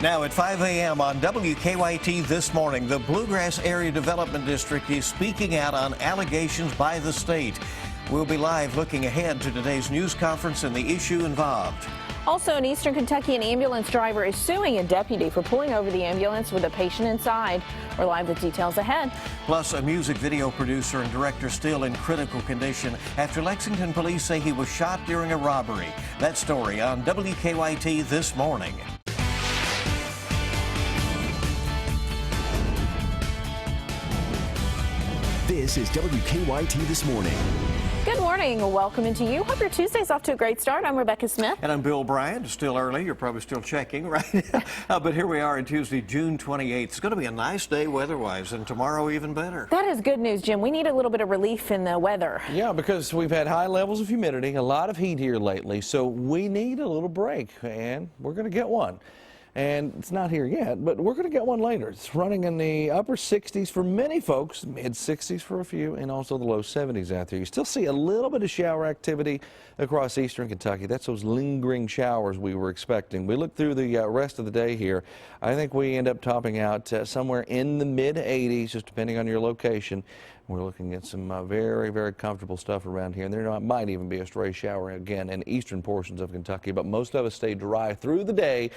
Now at 5 a.m. on WKYT this morning, the Bluegrass Area Development District is speaking out on allegations by the state. We'll be live looking ahead to today's news conference and the issue involved. Also in Eastern Kentucky, an ambulance driver is suing a deputy for pulling over the ambulance with a patient inside. We're live with details ahead. Plus, a music video producer and director still in critical condition after Lexington police say he was shot during a robbery. That story on WKYT this morning. This is WKYT This Morning. Good morning. Welcome into you. Hope your Tuesday's off to a great start. I'm Rebecca Smith. And I'm Bill Bryant. It's still early. You're probably still checking, right? But here we are on Tuesday, June 28th. It's going to be a nice day weather-wise, and tomorrow even better. That is good news, Jim. We need a little bit of relief in the weather. Yeah, because we've had high levels of humidity, a lot of heat here lately, so we need a little break, and we're going to get one. And it's not here yet, but we're going to get one later. It's running in the upper 60s for many folks, mid 60s for a few, and also the low 70s out there. You still see a little bit of shower activity across eastern Kentucky. That's those lingering showers we were expecting. We look through the rest of the day here. I think we end up topping out somewhere in the mid 80s, just depending on your location. We're looking at some very, very comfortable stuff around here. And there might even be a stray shower again in eastern portions of Kentucky, but most of us stay dry through the day.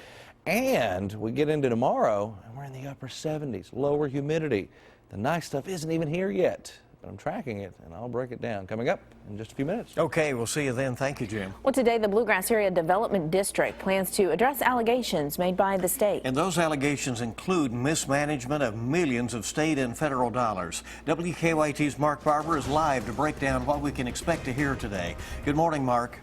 And we get into tomorrow, and we're in the upper 70s, lower humidity. The nice stuff isn't even here yet, but I'm tracking it, and I'll break it down coming up in just a few minutes. Okay, we'll see you then. Thank you, Jim. Well, today the Bluegrass Area Development District plans to address allegations made by the state. And those allegations include mismanagement of millions of state and federal dollars. WKYT's Mark Barber is live to break down what we can expect to hear today. Good morning, Mark.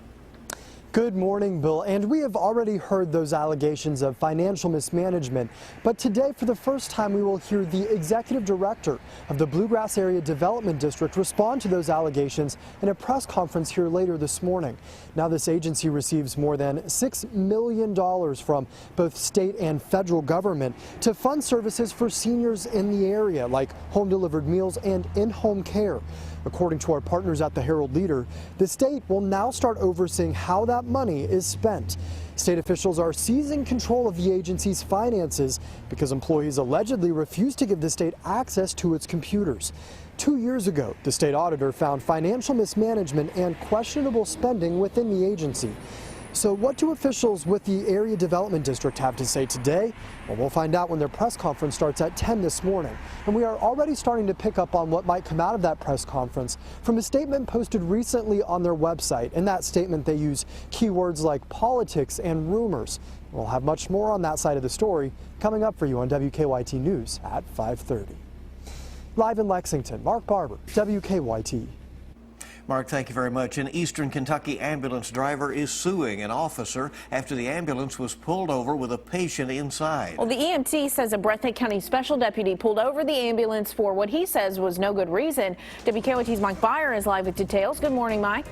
Good morning, Bill. And we have already heard those allegations of financial mismanagement. But today, for the first time, we will hear the executive director of the Bluegrass Area Development District respond to those allegations in a press conference here later this morning. Now, this agency receives more than $6 million from both state and federal government to fund services for seniors in the area, like home-delivered meals and in-home care. According to our partners at the Herald Leader, the state will now start overseeing how that money is spent. State officials are seizing control of the agency's finances because employees allegedly refused to give the state access to its computers. 2 years ago, the state auditor found financial mismanagement and questionable spending within the agency. So what do officials with the Area Development District have to say today? Well, we'll find out when their press conference starts at 10 this morning. And we are already starting to pick up on what might come out of that press conference from a statement posted recently on their website. In that statement, they use keywords like politics and rumors. We'll have much more on that side of the story coming up for you on WKYT News at 5:30. Live in Lexington, Mark Barber, WKYT. Mark, thank you very much. An eastern Kentucky ambulance driver is suing an officer after the ambulance was pulled over with a patient inside. Well, the EMT says a Breathitt County special deputy pulled over the ambulance for what he says was no good reason. WKYT's Mike Byer is live with details. Good morning, Mike.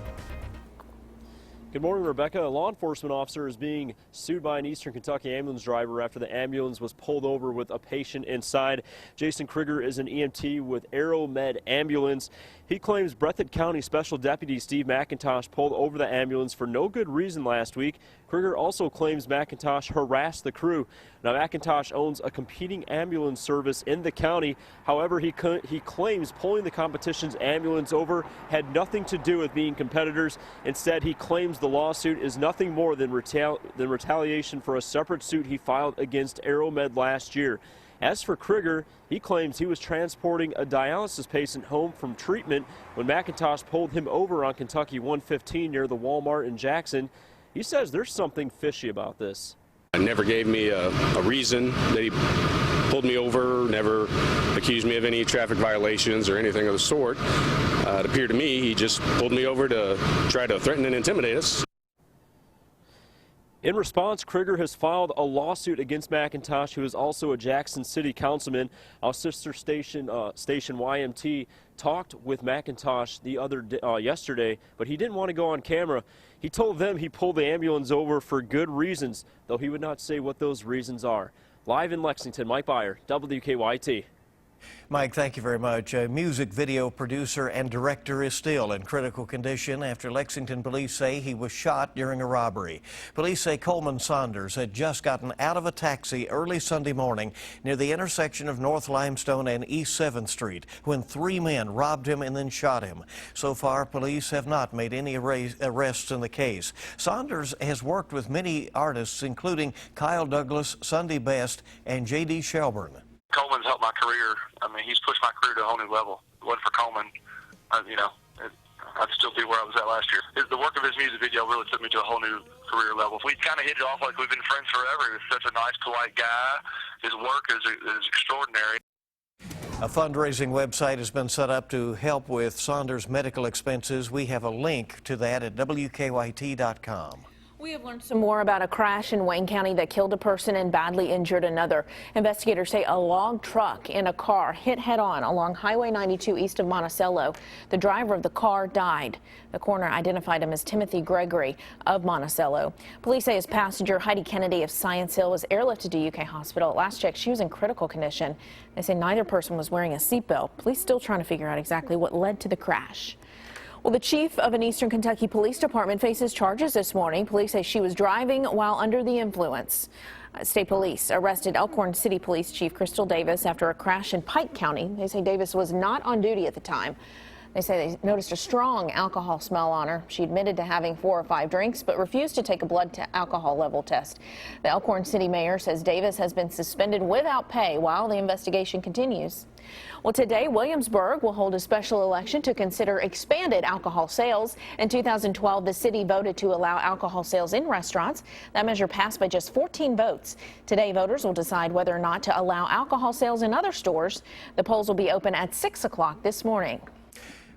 Good morning, Rebecca. A law enforcement officer is being sued by an eastern Kentucky ambulance driver after the ambulance was pulled over with a patient inside. Jason Krieger is an EMT with AeroMed Ambulance. He claims Breathitt County Special Deputy Steve McIntosh pulled over the ambulance for no good reason last week. Krieger also claims McIntosh harassed the crew. Now, McIntosh owns a competing ambulance service in the county. However, he claims pulling the competition's ambulance over had nothing to do with being competitors. Instead, he claims the lawsuit is nothing more than retaliation for a separate suit he filed against AeroMed last year. As for Krieger, he claims he was transporting a dialysis patient home from treatment when McIntosh pulled him over on Kentucky 115 near the Walmart in Jackson. He says there's something fishy about this. Never gave me a reason that he pulled me over, never accused me of any traffic violations or anything of the sort. It appeared to me he just pulled me over to try to threaten and intimidate us. In response, Krieger has filed a lawsuit against McIntosh, who is also a Jackson City councilman. Our sister station, YMT, talked with McIntosh yesterday, but he didn't want to go on camera. He told them he pulled the ambulance over for good reasons, though he would not say what those reasons are. Live in Lexington, Mike Byer, WKYT. Mike, thank you very much. A music video producer and director is still in critical condition after Lexington police say he was shot during a robbery. Police say Coleman Saunders had just gotten out of a taxi early Sunday morning near the intersection of North Limestone and East 7th Street when 3 men robbed him and then shot him. So far, police have not made any arrests in the case. Saunders has worked with many artists, including Kyle Douglas, Sunday Best, and J.D. Shelburne. Coleman's helped my career. I mean, he's pushed my career to a whole new level. If it wasn't for Coleman, I'd still be where I was at last year. The work of his music video really took me to a whole new career level. We kind of hit it off like we've been friends forever. He was such a nice, polite guy. His work is extraordinary. A fundraising website has been set up to help with Saunders' medical expenses. We have a link to that at WKYT.com. We have learned some more about a crash in Wayne County that killed a person and badly injured another. Investigators say a log truck and a car hit head-on along Highway 92 east of Monticello. The driver of the car died. The coroner identified him as Timothy Gregory of Monticello. Police say his passenger, Heidi Kennedy of Science Hill, was airlifted to UK Hospital. At last check, she was in critical condition. They say neither person was wearing a seatbelt. Police still trying to figure out exactly what led to the crash. Well, the chief of an Eastern Kentucky police department faces charges this morning. Police say she was driving while under the influence. State police arrested Elkhorn City Police Chief Crystal Davis after a crash in Pike County. They say Davis was not on duty at the time. They say they noticed a strong alcohol smell on her. She admitted to having 4 or 5 drinks, but refused to take a blood alcohol level test. The Elkhorn City mayor says Davis has been suspended without pay while the investigation continues. Well, today, Williamsburg will hold a special election to consider expanded alcohol sales. In 2012, the city voted to allow alcohol sales in restaurants. That measure passed by just 14 votes. Today, voters will decide whether or not to allow alcohol sales in other stores. The polls will be open at 6 o'clock this morning.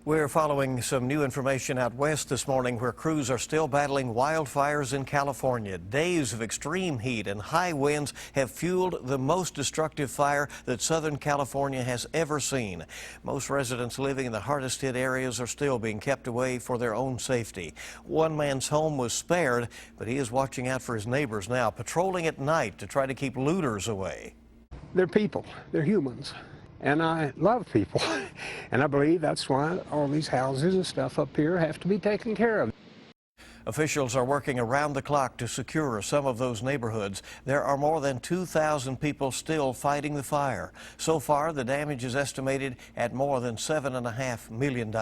We're following some new information out west this morning where crews are still battling wildfires in California. Days of extreme heat and high winds have fueled the most destructive fire that Southern California has ever seen. Most residents living in the hardest hit areas are still being kept away for their own safety. One man's home was spared, but he is watching out for his neighbors now, patrolling at night to try to keep looters away. They're people. They're humans. And I love people, and I believe that's why all these houses and stuff up here have to be taken care of. Officials are working around the clock to secure some of those neighborhoods. There are more than 2,000 people still fighting the fire. So far, the damage is estimated at more than $7.5 million.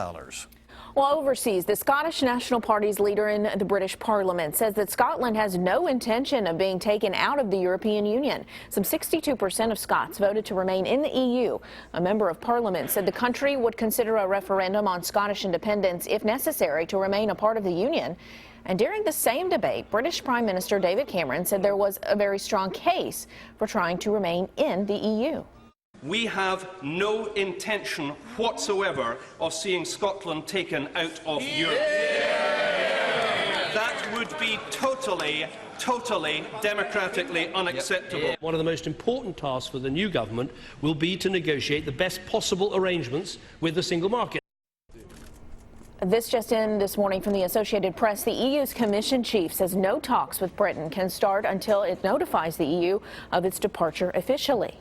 Well, overseas, the Scottish National Party's leader in the British Parliament says that Scotland has no intention of being taken out of the European Union. Some 62% of Scots voted to remain in the EU. A member of Parliament said the country would consider a referendum on Scottish independence if necessary to remain a part of the Union. And during the same debate, British Prime Minister David Cameron said there was a very strong case for trying to remain in the EU. We have no intention whatsoever of seeing Scotland taken out of Europe. That would be totally democratically unacceptable. One of the most important tasks for the new government will be to negotiate the best possible arrangements with the single market. This just in this morning from the Associated Press. The EU's Commission chief says no talks with Britain can start until it notifies the EU of its departure officially.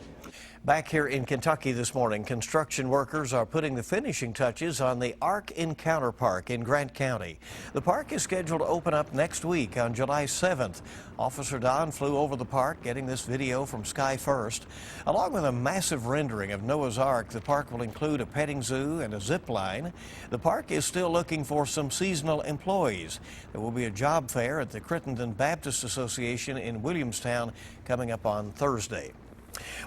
Back here in Kentucky this morning, construction workers are putting the finishing touches on the Ark Encounter Park in Grant County. The park is scheduled to open up next week on July 7th. Officer Don flew over the park, getting this video from Sky First. Along with a massive rendering of Noah's Ark, the park will include a petting zoo and a zip line. The park is still looking for some seasonal employees. There will be a job fair at the Crittenden Baptist Association in Williamstown coming up on Thursday.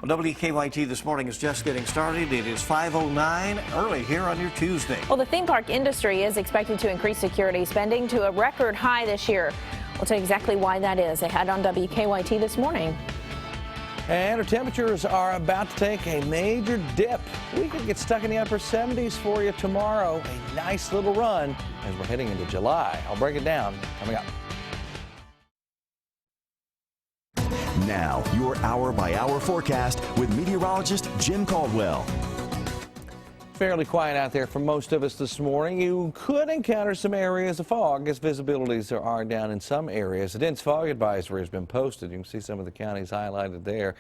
Well, WKYT this morning is just getting started. It is 5:09 early here on your Tuesday. Well, the theme park industry is expected to increase security spending to a record high this year. We'll tell you exactly why that is ahead on WKYT this morning. And our temperatures are about to take a major dip. We could get stuck in the upper 70s for you tomorrow. A nice little run as we're heading into July. I'll break it down coming up. Now, your hour-by-hour forecast with meteorologist Jim Caldwell. Fairly quiet out there for most of us this morning. You could encounter some areas of fog as visibilities are down in some areas. A dense fog advisory has been posted. You can see some of the counties highlighted there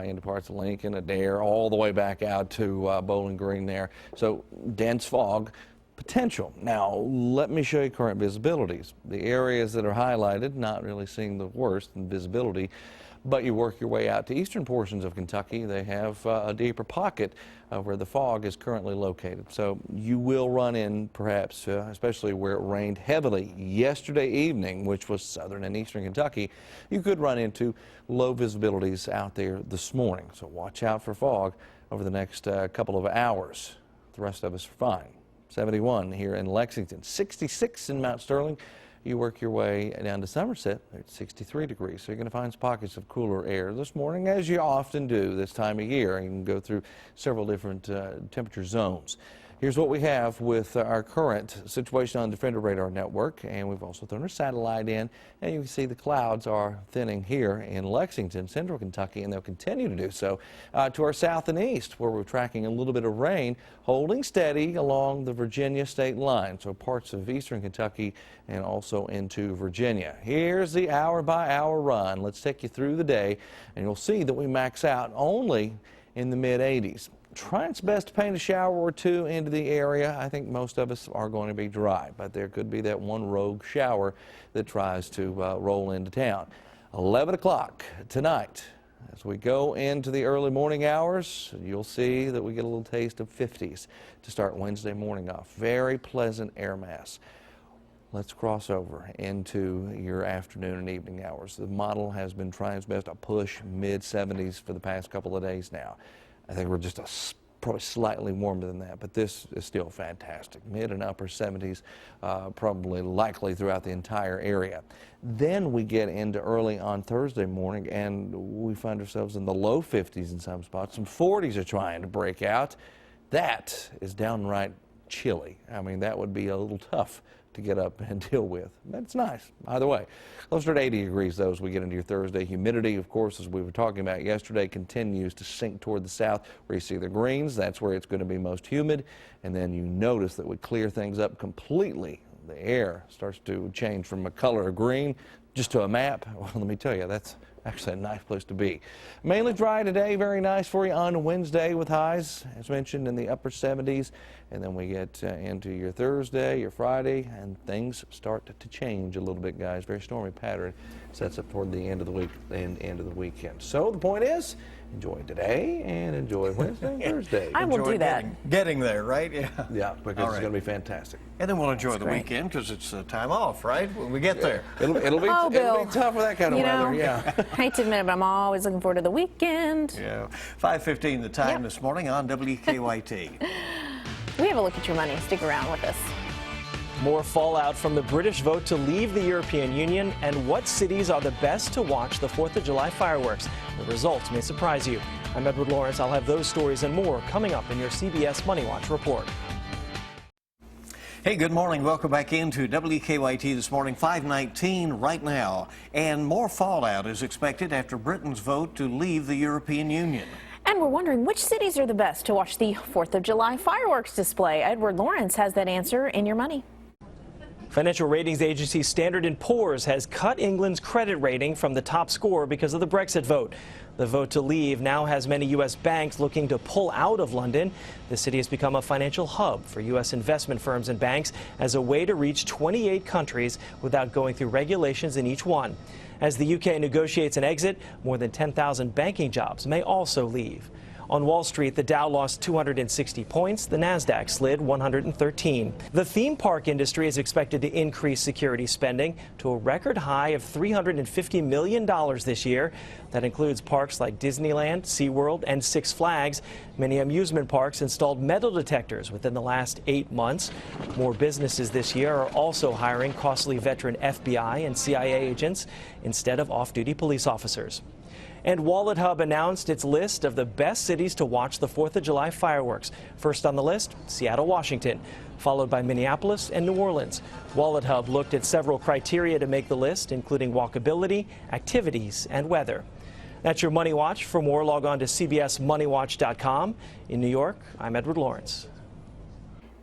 into parts of Lincoln, Adair, all the way back out to Bowling Green there. So dense fog potential. Now, let me show you current visibilities. The areas that are highlighted, not really seeing the worst in visibility, but you work your way out to eastern portions of Kentucky. They have a deeper pocket where the fog is currently located. So you will run in perhaps, especially where it rained heavily yesterday evening, which was southern and eastern Kentucky, you could run into low visibilities out there this morning. So watch out for fog over the next couple of hours. The rest of us are fine. 71 here in Lexington, 66 in Mount Sterling. You work your way down to Somerset at 63 degrees. So you're going to find pockets of cooler air this morning, as you often do this time of year. You can go through several different temperature zones. Here's what we have with our current situation on the Defender Radar Network, and we've also thrown our satellite in, and you can see the clouds are thinning here in Lexington, central Kentucky, and they'll continue to do so to our south and east, where we're tracking a little bit of rain holding steady along the Virginia state line, so parts of eastern Kentucky and also into Virginia. Here's the hour-by-hour run. Let's take you through the day, and you'll see that we max out only in the mid-80s. Try its best to paint a shower or two into the area. I think most of us are going to be dry, but there could be that one rogue shower that tries to roll into town. 11 o'clock tonight, as we go into the early morning hours, you'll see that we get a little taste of 50s to start Wednesday morning off. Very pleasant air mass. Let's cross over into your afternoon and evening hours. The model has been trying its best to push mid-70s for the past couple of days now. I think we're just probably slightly warmer than that, but this is still fantastic. Mid and upper 70s, probably likely throughout the entire area. Then we get into early on Thursday morning, and we find ourselves in the low 50s in some spots. Some 40s are trying to break out. That is downright chilly. I mean, that would be a little tough to get up and deal with. But it's nice either way. Closer to 80 degrees though as we get into your Thursday. Humidity, of course, as we were talking about yesterday, continues to sink toward the south where you see the greens. That's where it's going to be most humid. And then you notice that we clear things up completely. The air starts to change from a color of green just to a map. Well, let me tell you, that's actually a nice place to be. Mainly dry today, very nice for you on Wednesday with highs, as mentioned, in the upper 70s. And then we get into your Thursday, your Friday, and things start to change a little bit, guys. Very stormy pattern sets up toward the end of the week and end of the weekend. So the point is, enjoy today and enjoy Wednesday and Thursday. I will do that. Getting there, right? Yeah. Yeah, because it's going to be fantastic. And then we'll enjoy the weekend because it's time off, right? When we get there. It'll be tough for that kind of weather. Yeah. I hate to admit it, but I'm always looking forward to the weekend. Yeah. 5:15 the time this morning on WKYT. We have a look at your money. Stick around with us. More fallout from the British vote to leave the European Union, and what cities are the best to watch the 4th of July fireworks. The results may surprise you. I'm Edward Lawrence. I'll have those stories and more coming up in your CBS Money Watch report. Hey, good morning. Welcome back into WKYT this morning, 5:19 right now. And more fallout is expected after Britain's vote to leave the European Union. And we're wondering which cities are the best to watch the 4th of July fireworks display. Edward Lawrence has that answer in your money. Financial ratings agency Standard & Poor's has cut England's credit rating from the top score because of the Brexit vote. The vote to leave now has many U.S. banks looking to pull out of London. The city has become a financial hub for U.S. investment firms and banks as a way to reach 28 countries without going through regulations in each one. As the UK negotiates an exit, more than 10,000 banking jobs may also leave. On Wall Street, the Dow lost 260 points. The Nasdaq slid 113. The theme park industry is expected to increase security spending to a record high of $350 million this year. That includes parks like Disneyland, SeaWorld, and Six Flags. Many amusement parks installed metal detectors within the last 8 months. More businesses this year are also hiring costly veteran FBI and CIA agents instead of off-duty police officers. And WalletHub announced its list of the best cities to watch the 4th of July fireworks. First on the list, Seattle, Washington, followed by Minneapolis and New Orleans. WalletHub looked at several criteria to make the list, including walkability, activities, and weather. That's your Money Watch. For more, log on to CBSMoneyWatch.com. In New York, I'm Edward Lawrence.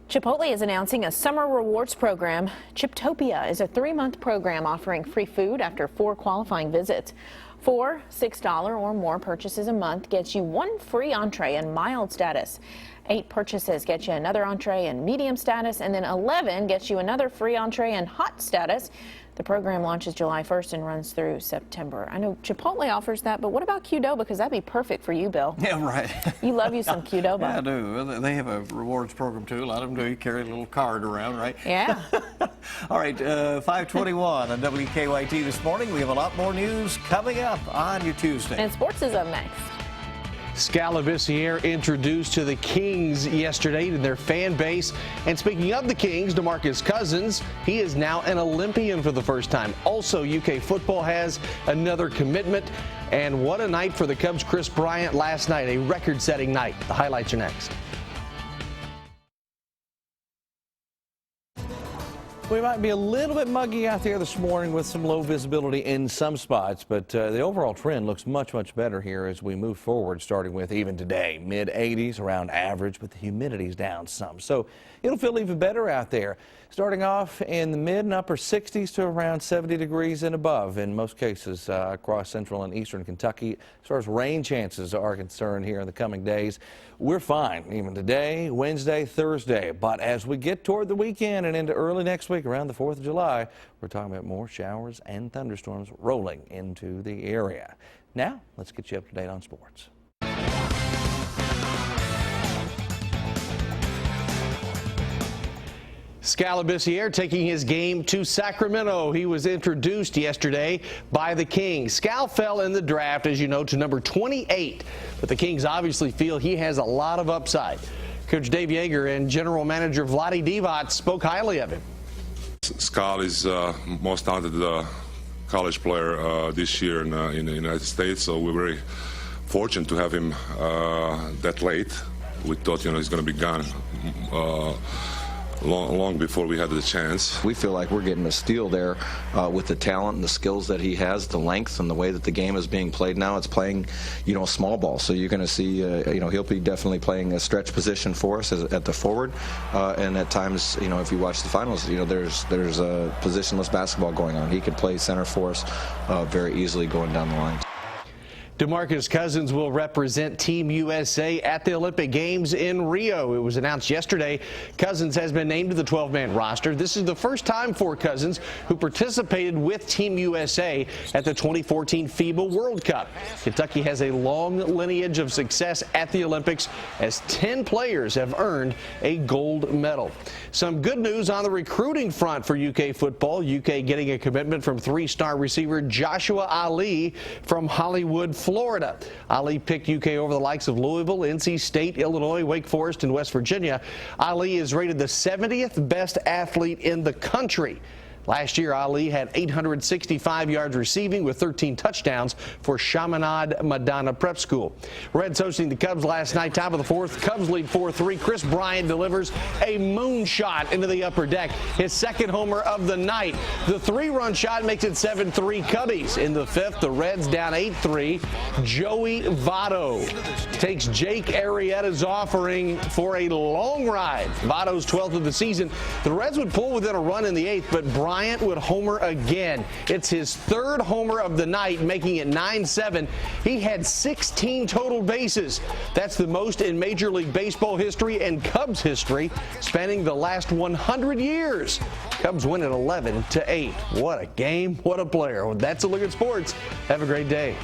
Chipotle is announcing a summer rewards program. Chiptopia is a 3-month program offering free food after 4 qualifying visits. 4 $6 or more purchases a month gets you 1 free entree in mild status. 8 purchases get you another entree in medium status, and then 11 gets you another free entree in hot status. The program launches July 1st and runs through September. I know Chipotle offers that, but what about Qdoba? Because that'd be perfect for you, Bill. Yeah, right. You love you some Qdoba. Yeah, I do. They have a rewards program, too. A lot of them do. You carry a little card around, right? Yeah. All right, 5:21 on WKYT this morning. We have a lot more news coming up on your Tuesday. And sports is up next. Scalabissiere introduced to the Kings yesterday to their fan base. And speaking of the Kings, DeMarcus Cousins, he is now an Olympian for the first time. Also, UK football has another commitment. And what a night for the Cubs' Chris Bryant last night, a record-setting night. The highlights are next. We might be a little bit muggy out there this morning with some low visibility in some spots, but the overall trend looks much, much better here as we move forward, starting with even today, mid-80s around average, but the humidity's down some. So it'll feel even better out there. Starting off in the mid and upper 60s to around 70 degrees and above in most cases across central and eastern Kentucky. As far as rain chances are concerned here in the coming days, we're fine even today, Wednesday, Thursday. But as we get toward the weekend and into early next week around the 4th of July, we're talking about more showers and thunderstorms rolling into the area. Now, let's get you up to date on sports. Scalabissiere taking his game to Sacramento. He was introduced yesterday by the Kings. Scal fell in the draft, as you know, to number 28. But the Kings obviously feel he has a lot of upside. Coach Dave Yeager and General Manager Vlade Divac spoke highly of him. Scal is most talented college player this year in the United States, so we're very fortunate to have him that late. We thought, he's going to be gone long before we had the chance. We feel like we're getting a steal there with the talent and the skills that he has, the length and the way that the game is being played now. It's playing, small ball. So you're going to see, he'll be definitely playing a stretch position for us at the forward. And at times, if you watch the finals, there's a positionless basketball going on. He could play center for us very easily going down the line. DeMarcus Cousins will represent Team USA at the Olympic Games in Rio. It was announced yesterday Cousins has been named to the 12-man roster. This is the first time for Cousins, who participated with Team USA at the 2014 FIBA World Cup. Kentucky has a long lineage of success at the Olympics, as 10 players have earned a gold medal. Some good news on the recruiting front for UK football. UK getting a commitment from 3-star receiver Joshua Ali from Hollywood, Florida. Ali picked UK over the likes of Louisville, NC State, Illinois, Wake Forest, and West Virginia. Ali is rated the 70th best athlete in the country. Last year, Ali had 865 yards receiving with 13 touchdowns for Chaminade Madonna Prep School. Reds hosting the Cubs last night, top of the 4th. Cubs lead 4-3. Chris Bryant delivers a moonshot into the upper deck, his second homer of the night. The 3-run shot makes it 7-3 Cubbies. In the 5th, the Reds down 8-3. Joey Votto takes Jake Arrieta's offering for a long ride. Votto's 12th of the season. The Reds would pull within a run in the 8th, but Bryant would homer again. It's his 3rd homer of the night, making it 9-7. He had 16 total bases. That's the most in Major League Baseball history and Cubs history, spanning the last 100 years. Cubs win at 11-8. What a game, what a player. Well, that's a look at sports. Have a great day.